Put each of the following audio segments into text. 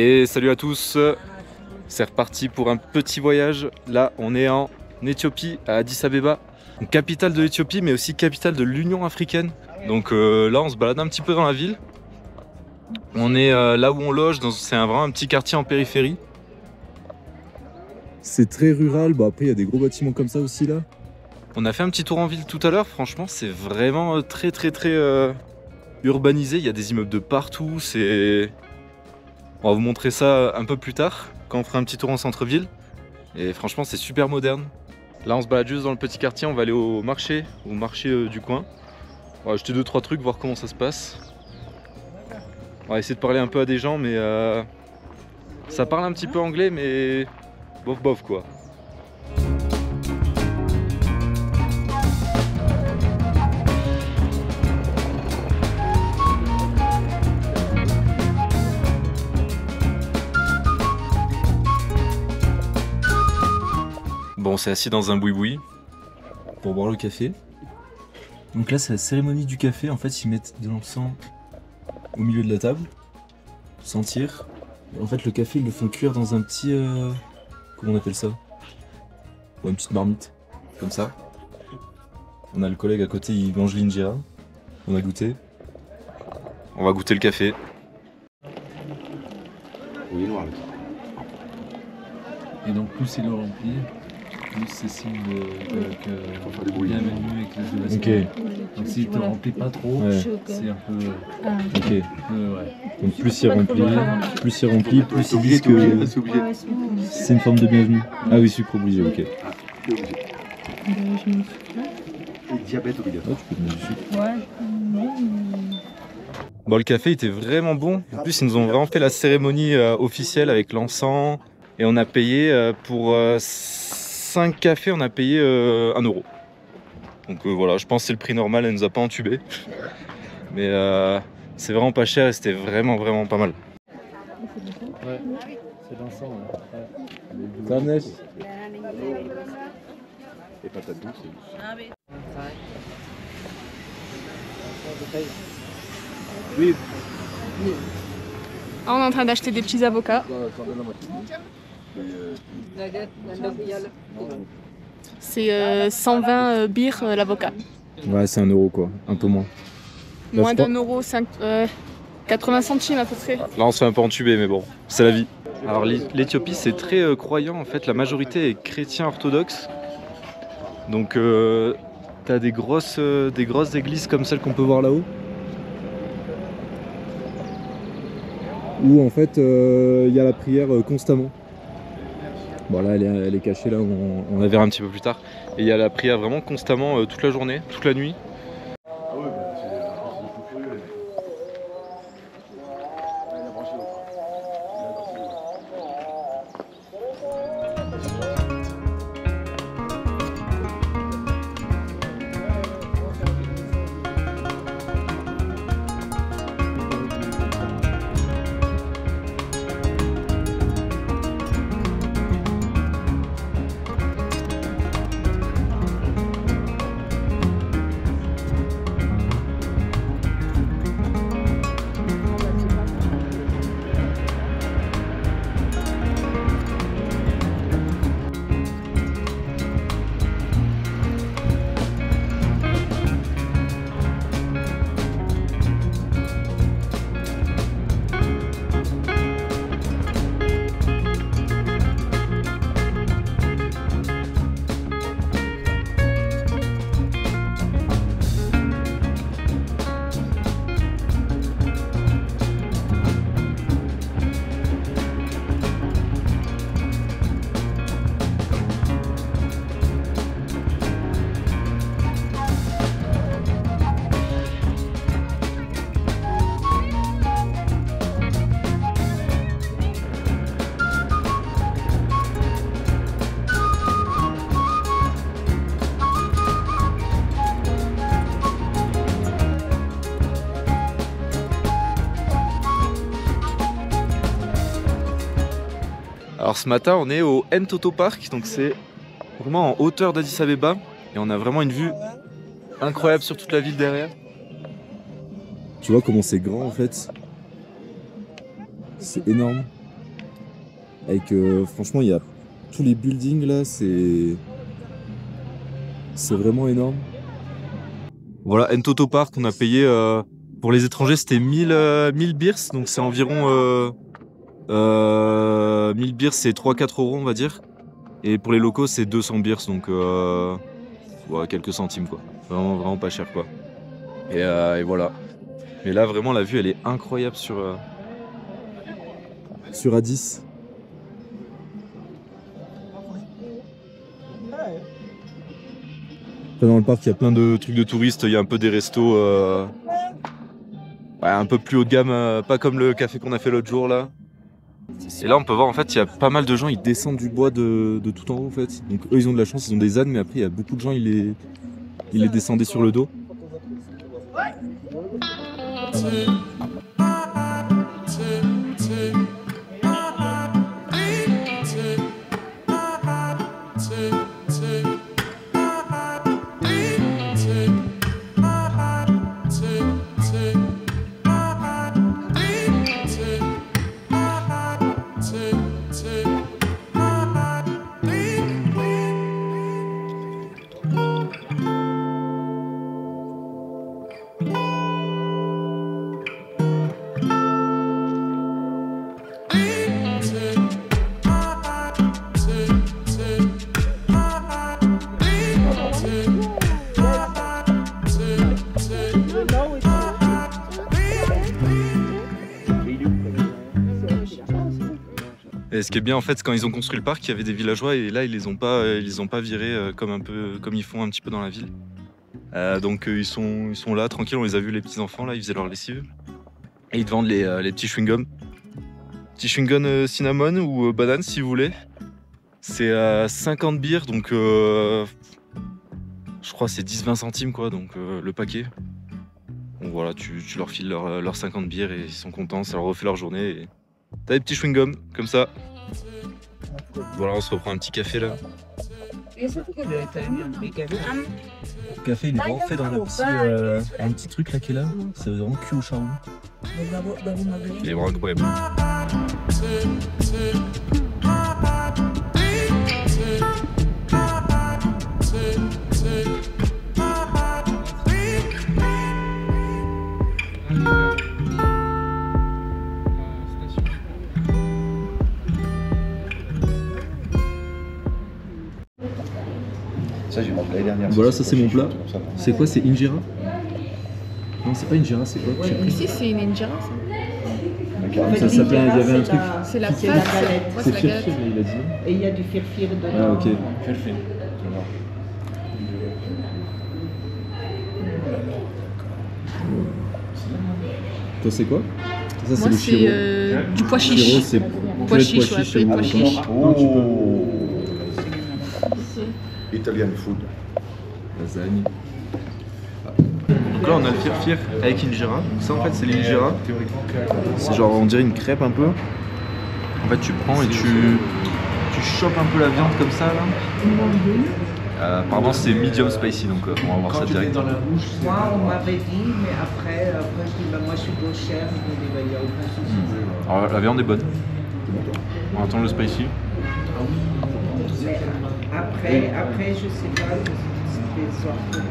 Et salut à tous, c'est reparti pour un petit voyage. Là on est en Éthiopie, à Addis Abeba, capitale de l'Éthiopie mais aussi capitale de l'Union africaine. Donc là on se balade un petit peu dans la ville. On est là où on loge, c'est vraiment un petit quartier en périphérie. C'est très rural, bon après il y a des gros bâtiments comme ça aussi là. On a fait un petit tour en ville tout à l'heure, franchement c'est vraiment très urbanisé, il y a des immeubles de partout, On va vous montrer ça un peu plus tard, quand on fera un petit tour en centre-ville. Et franchement c'est super moderne. Là on se balade juste dans le petit quartier, on va aller au marché du coin. On va acheter 2-3 trucs, voir comment ça se passe. On va essayer de parler un peu à des gens, mais ça parle un petit peu anglais, mais bof bof quoi. Bon, on s'est assis dans un boui-boui pour boire le café. Donc là c'est la cérémonie du café, en fait ils mettent de l'encens au milieu de la table, sentir. Et en fait le café ils le font cuire dans un petit... comment on appelle ça? Ouais, une petite marmite, comme ça. On a le collègue à côté, il mange l'injera. On a goûté. On va goûter le café. Oui, noir. Et donc plus c'est le rempli, plus c'est signe de bienvenue avec les Ok. Donc si tu ne remplis pas trop, ouais, c'est un peu... Ok. Ouais. Donc plus c'est rempli, plus ils disent que c'est une forme de bienvenue. Ah oui, sucre obligé, ok. Et diabète obligatoire. Tu peux te mettre du sucre. Ouais. Bon, le café était vraiment bon. En plus, ils nous ont vraiment fait la cérémonie officielle avec l'encens. Et on a payé pour 5 cafés, on a payé 1 €. Donc voilà, je pense que c'est le prix normal, elle nous a pas entubé. Mais c'est vraiment pas cher et c'était vraiment pas mal. Ouais, c'est l'encens. Ça neige. Et patate douce. Oui. Ah, on est en train d'acheter des petits avocats. C'est 120 birres l'avocat. Ouais, c'est 1 € quoi, un peu moins. Moins d'1 €, 80 centimes à peu près. Là on se fait un peu entuber mais bon, c'est la vie. Alors l'Éthiopie c'est très croyant en fait, la majorité est chrétien orthodoxe. Donc t'as des grosses églises comme celle qu'on peut voir là-haut. Où en fait il y a la prière constamment. Bon là elle est cachée là, on la verra un petit peu plus tard. Et il y a la prière vraiment constamment toute la journée, toute la nuit. Alors ce matin on est au Entoto Park, donc c'est vraiment en hauteur d'Addis Abeba et on a vraiment une vue incroyable sur toute la ville derrière. Tu vois comment c'est grand en fait? C'est énorme. Avec franchement, il y a tous les buildings là, c'est vraiment énorme. Voilà, Ntoto Park, on a payé pour les étrangers, c'était 1000 birs, donc c'est environ 1000 birs, c'est 3-4 euros, on va dire. Et pour les locaux, c'est 200 birs, donc ouais, quelques centimes, quoi. Vraiment pas cher, quoi. Et voilà. Mais là, vraiment, la vue, elle est incroyable sur Addis. Dans le parc, il y a plein de trucs de touristes, il y a un peu des restos ouais, un peu plus haut de gamme, pas comme le café qu'on a fait l'autre jour là. Et là on peut voir en fait il y a pas mal de gens, ils descendent du bois de tout en haut en fait. Donc eux ils ont de la chance, ils ont des ânes, mais après il y a beaucoup de gens, ils les descendaient sur le dos. Et ce qui est bien en fait, c'est quand ils ont construit le parc, il y avait des villageois et là ils les ont pas virés comme ils font un petit peu dans la ville. Donc ils sont là tranquilles, on les a vus les petits enfants là, ils faisaient leur lessive et ils te vendent les petits chewing-gums. Petit chewing-gum cinnamon ou banane si vous voulez. C'est 50 birs donc je crois c'est 10-20 centimes quoi, donc le paquet. Donc voilà, tu leur files leurs 50 bières et ils sont contents, ça leur refait leur journée. Et t'as des petits chewing-gums comme ça. Voilà, on se reprend un petit café là. Le café il est vraiment fait dans un petit truc là qui est là. C'est vraiment cuit au charbon. Il est vraiment incroyable. Ça, j'ai mangé l'année dernière. Voilà, ça c'est mon plat. C'est quoi? C'est injera? Non, c'est pas injera, c'est quoi? Ici, c'est une injera, ça. Ça s'appelait, il y avait un truc. C'est la pâte. C'est la galette. Ouais, C'est c'est la galette. firfir, il a dit. Et il y a du firfir dedans. Ah, ok. Firfir. Toi, c'est quoi? Ça, c'est Moi, le c'est chiro. du pois Chiro, chiche. c'est Pois chiche, ouais, chez pois moi. chiche. Oh. Italian food. Lasagne. Donc là on a le firfir avec injera. Donc ça en fait c'est l'injera. C'est genre on dirait une crêpe un peu. En fait tu prends et tu chopes un peu la viande comme ça là. Apparemment c'est medium spicy donc on va voir ça direct. Moi, on m'avait dit, mais après je dis, bah, moi je suis gauchère, je me dis, bah, il n'y a aucun souci. Alors la viande est bonne. On attend le spicy. Mais après, je sais pas, c'est des sortes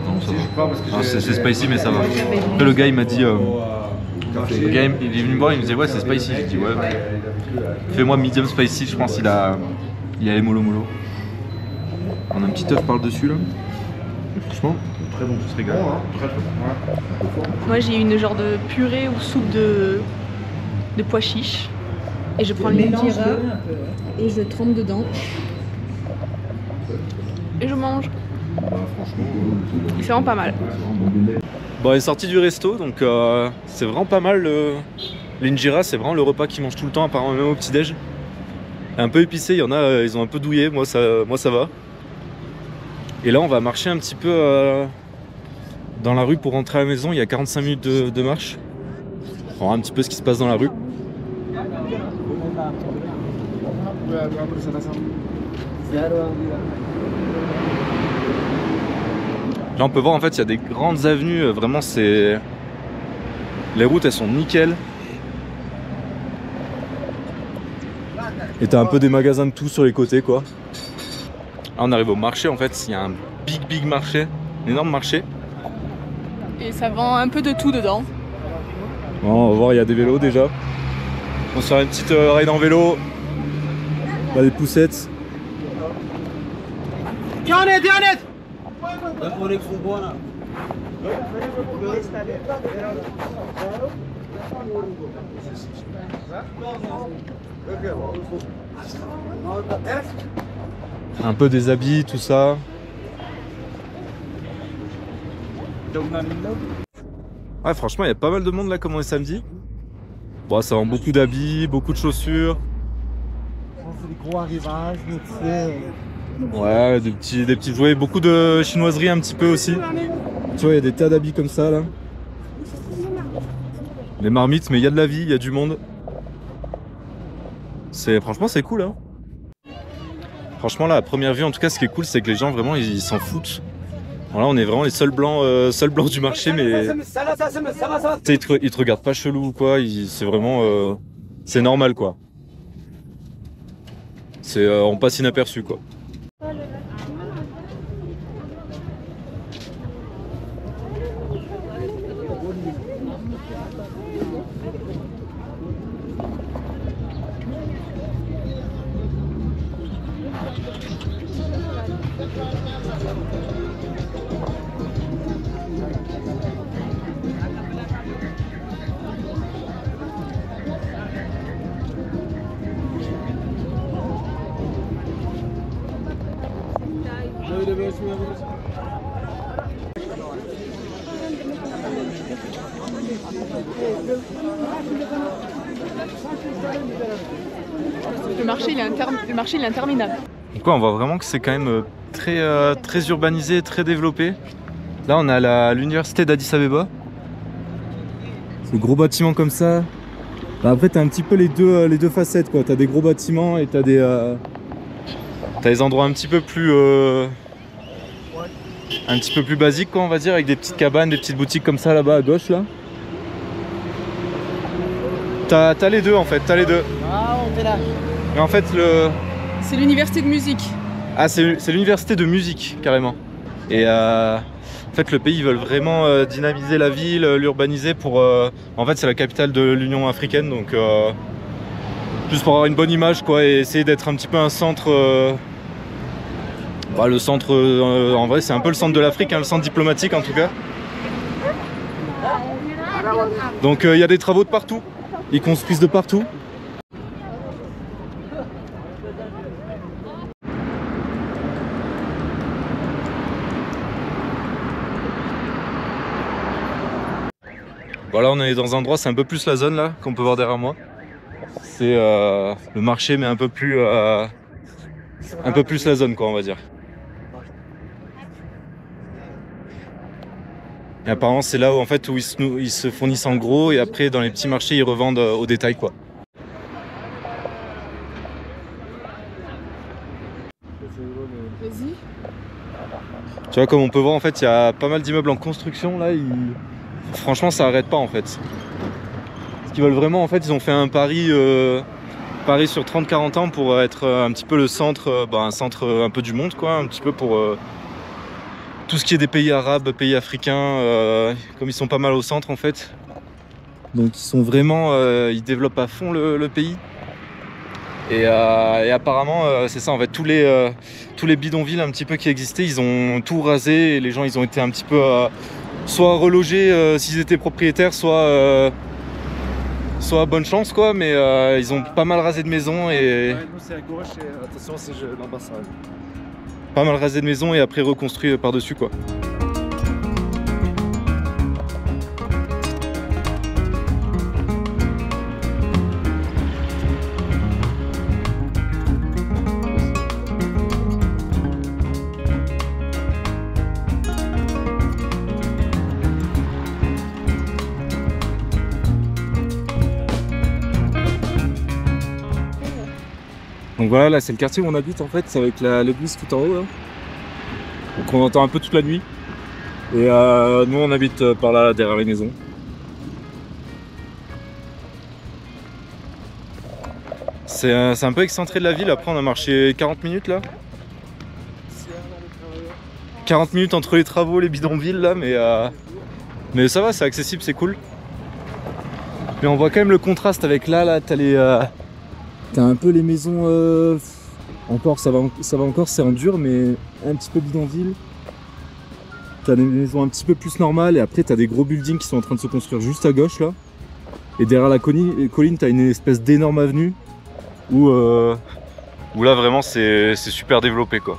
Non, ça va. Ah, c'est spicy mais ça va. Après le gars il m'a dit le gars il est venu me voir, il me disait ouais c'est spicy. J'ai dit ouais fais-moi medium spicy, je pense il a les mollo. On a un petit œuf par le dessus là. Et franchement très bon, tu te régales. Moi, j'ai une genre de purée ou soupe de pois chiche. Et je prends l'injera et je trempe dedans. Et je mange. C'est vraiment pas mal. Bon, on est sorti du resto, donc c'est vraiment pas mal. L'injera, c'est vraiment le repas qu'ils mangent tout le temps, apparemment même au petit-déj. Un peu épicé, il y en a, ils ont un peu douillé, moi ça va. Et là, on va marcher un petit peu dans la rue pour rentrer à la maison. Il y a 45 minutes de marche. On va voir un petit peu ce qui se passe dans la rue. Là on peut voir en fait il y a des grandes avenues, vraiment c'est... Les routes elles sont nickel. Et t'as un peu des magasins de tout sur les côtés quoi. Là on arrive au marché en fait, il y a un big marché, un énorme marché. Et ça vend un peu de tout dedans. Bon, on va voir, il y a des vélos déjà. On se faire une petite ride en vélo. Là, des poussettes. Un peu des habits, tout ça. Ouais, franchement, il y a pas mal de monde là comme on est samedi. Bon, ça vend beaucoup d'habits, beaucoup de chaussures. Des gros arrivages, Ouais, des petits jouets, beaucoup de chinoiseries un petit peu aussi. Tu vois, il y a des tas d'habits comme ça là. Les marmites, mais il y a de la vie, il y a du monde. Franchement, c'est cool hein. Franchement là, à première vue en tout cas, ce qui est cool, c'est que les gens vraiment ils s'en foutent. Bon, là on est vraiment les seuls blancs du marché, mais ils te regardent pas chelou ou quoi, c'est vraiment c'est normal quoi. On passe inaperçu quoi. Le marché il est interminable. Donc ouais, on voit vraiment que c'est quand même très urbanisé, très développé. Là on a l'université d'Addis Abeba. Ce gros bâtiment comme ça. Bah, après t'as un petit peu les deux facettes quoi. T'as des gros bâtiments et t'as des endroits un petit peu plus basiques quoi on va dire, avec des petites cabanes, des petites boutiques comme ça là-bas à gauche là. T'as les deux en fait, t'as les deux. Ah, on fait là. Mais en fait C'est l'université de musique. Ah c'est l'université de musique carrément. Et en fait le pays ils veulent vraiment dynamiser la ville, l'urbaniser pour... En fait c'est la capitale de l'Union africaine donc juste pour avoir une bonne image quoi et essayer d'être un petit peu un centre... Bah, le centre en vrai c'est un peu le centre de l'Afrique, hein, le centre diplomatique en tout cas. Donc il y a des travaux de partout, ils construisent de partout. Voilà, on est dans un endroit, c'est un peu plus la zone là qu'on peut voir derrière moi. C'est le marché mais un peu plus la zone quoi on va dire. Et apparemment c'est là où en fait où ils se fournissent en gros et après dans les petits marchés ils revendent au détail quoi. Vas-y. Tu vois comme on peut voir en fait il y a pas mal d'immeubles en construction là, franchement ça arrête pas en fait. Ce qu'ils veulent vraiment en fait ils ont fait un pari sur 30-40 ans pour être un petit peu le centre, un centre un peu du monde quoi, un petit peu pour tout ce qui est des pays arabes, pays africains, comme ils sont pas mal au centre en fait. Donc ils sont vraiment, ils développent à fond le pays. Et apparemment c'est ça en fait, tous les bidonvilles un petit peu qui existaient, ils ont tout rasé et les gens ils ont été un petit peu soit relogés s'ils étaient propriétaires, soit bonne chance quoi, mais ils ont pas mal rasé de maisons et... Ouais, nous c'est à gauche et attention c'est l'ambassade. Pas mal rasé de maisons et après reconstruit par-dessus quoi. Donc voilà, là c'est le quartier où on habite en fait, c'est avec l'église tout en haut là. Donc on entend un peu toute la nuit. Et nous on habite par là derrière les maisons. C'est un peu excentré de la ville. Après, on a marché 40 minutes là. 40 minutes entre les travaux, les bidonvilles là, mais ça va, c'est accessible, c'est cool. Mais on voit quand même le contraste avec là, t'as les... T'as un peu les maisons... Encore, ça va encore, c'est en dur, mais un petit peu bidonville. T'as des maisons un petit peu plus normales, et après t'as des gros buildings qui sont en train de se construire juste à gauche là. Et derrière la colline, t'as une espèce d'énorme avenue où là vraiment c'est super développé quoi.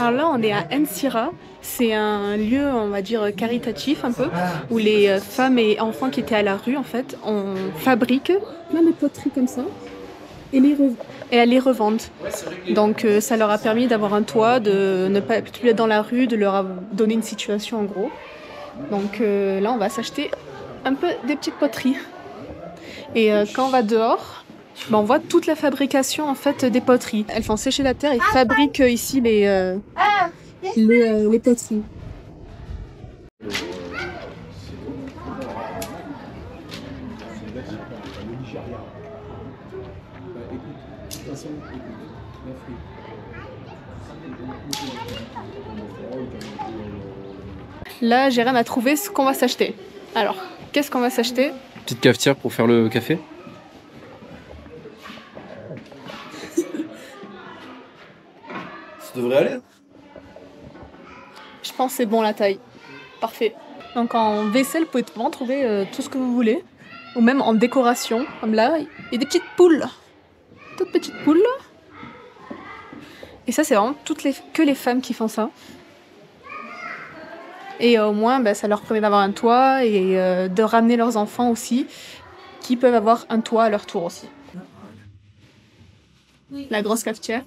Alors là, on est à Ensira. C'est un lieu, on va dire, caritatif un peu, où les femmes et enfants qui étaient à la rue, en fait, on fabrique plein de poteries comme ça et elles les revendent. Donc ça leur a permis d'avoir un toit, de ne pas plus être dans la rue, de leur donner une situation en gros. Donc là, on va s'acheter un peu des petites poteries. Et quand on va dehors, on voit toute la fabrication en fait des poteries. Elles font sécher la terre et fabriquent ici les poteries. Là, Jérém a trouvé ce qu'on va s'acheter. Alors, qu'est-ce qu'on va s'acheter? Petite cafetière pour faire le café. Ça devrait aller. Je pense que c'est bon la taille. Parfait. Donc en vaisselle, vous pouvez vraiment trouver tout ce que vous voulez. Ou même en décoration, comme là, il y a des petites poules. Toutes petites poules. Et ça, c'est vraiment que les femmes qui font ça. Et au moins, ça leur permet d'avoir un toit et de ramener leurs enfants aussi, qui peuvent avoir un toit à leur tour aussi. La grosse cafetière.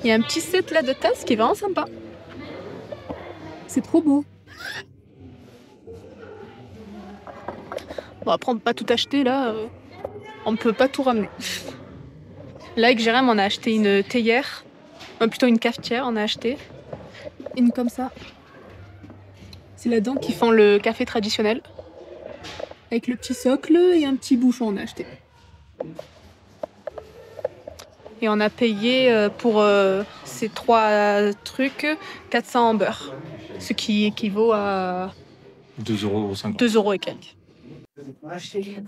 Il y a un petit set là de tasses qui est vraiment sympa. C'est trop beau. Bon, après, on peut pas tout acheter là. On peut pas tout ramener. Là, avec Jérém, on a acheté une théière. Plutôt une cafetière, on a acheté. Une comme ça. C'est là-dedans qu'ils font le café traditionnel. Avec le petit socle et un petit bouchon, on a acheté. Et on a payé pour ces 3 trucs 400 en beurre. Ce qui équivaut à 2,50 €. 2 € et quelques.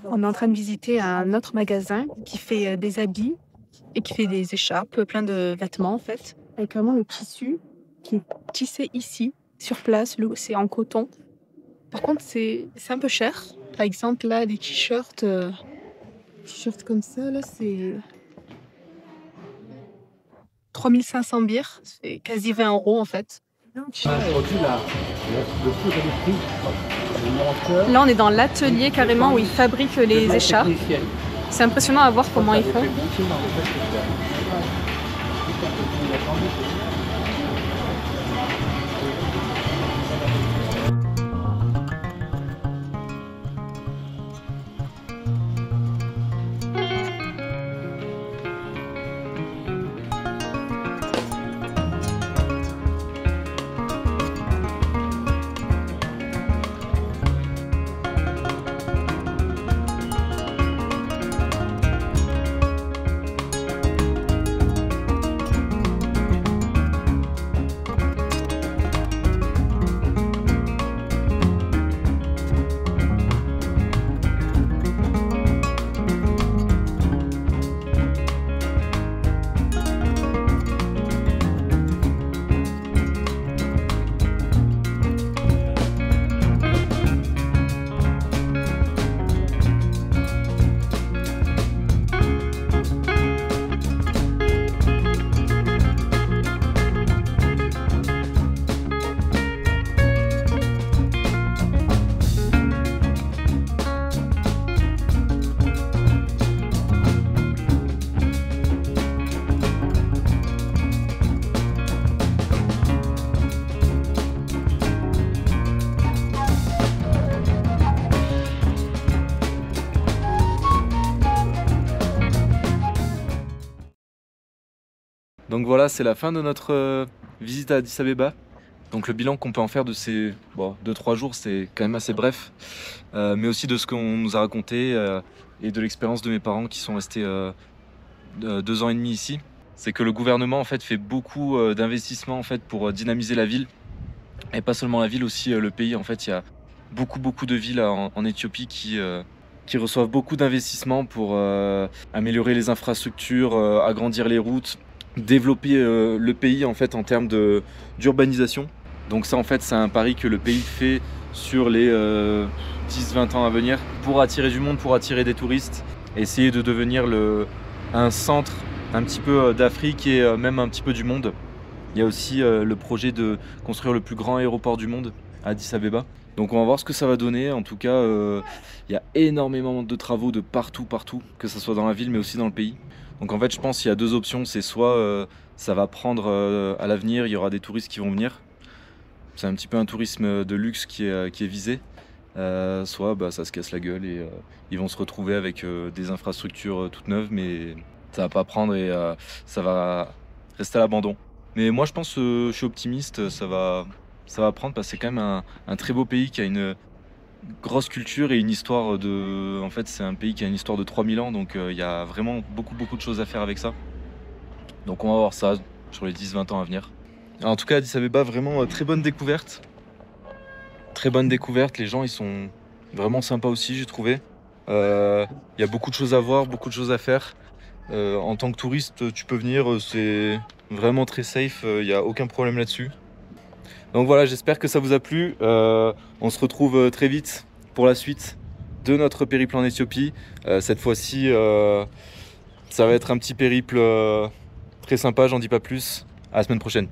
On est en train de visiter un autre magasin qui fait des habits et qui fait des écharpes, plein de vêtements en fait. Avec vraiment le tissu qui est tissé ici, sur place, c'est en coton. Par contre, c'est un peu cher. Par exemple, là, des t-shirts comme ça, là, c'est 3500 bières. C'est quasi 20 € en fait. Là, on est dans l'atelier carrément où ils fabriquent les écharpes. C'est impressionnant à voir comment ils font. Donc voilà, c'est la fin de notre visite à Addis Abeba. Donc le bilan qu'on peut en faire de ces 2-3 jours, c'est quand même assez bref. Mais aussi de ce qu'on nous a raconté et de l'expérience de mes parents qui sont restés 2 ans et demi ici. C'est que le gouvernement en fait fait beaucoup d'investissements en fait pour dynamiser la ville. Et pas seulement la ville, aussi le pays. En fait, il y a beaucoup de villes en Éthiopie qui reçoivent beaucoup d'investissements pour améliorer les infrastructures, agrandir les routes, développer le pays en fait en termes d'urbanisation. Donc ça en fait c'est un pari que le pays fait sur les 10-20 ans à venir pour attirer du monde, pour attirer des touristes, essayer de devenir un centre un petit peu d'Afrique et même un petit peu du monde. Il y a aussi le projet de construire le plus grand aéroport du monde à Addis Abeba. Donc on va voir ce que ça va donner. En tout cas, il y a énormément de travaux de partout, que ce soit dans la ville mais aussi dans le pays. Donc en fait, je pense qu'il y a 2 options. C'est soit ça va prendre à l'avenir, il y aura des touristes qui vont venir. C'est un petit peu un tourisme de luxe qui est visé. Soit ça se casse la gueule et ils vont se retrouver avec des infrastructures toutes neuves, mais ça va pas prendre et ça va rester à l'abandon. Mais moi je pense que je suis optimiste, ça va prendre parce que c'est quand même un très beau pays qui a une grosse culture et une histoire En fait c'est un pays qui a une histoire de 3000 ans, donc il y a vraiment beaucoup de choses à faire avec ça. Donc on va voir ça sur les 10-20 ans à venir. En tout cas Addis Abeba, vraiment très bonne découverte. Très bonne découverte, les gens ils sont vraiment sympas aussi j'ai trouvé. Il y a beaucoup de choses à voir, beaucoup de choses à faire. En tant que touriste tu peux venir, c'est vraiment très safe, il n'y a aucun problème là-dessus. Donc voilà, j'espère que ça vous a plu. On se retrouve très vite pour la suite de notre périple en Éthiopie. Cette fois-ci, ça va être un petit périple très sympa, j'en dis pas plus. À la semaine prochaine.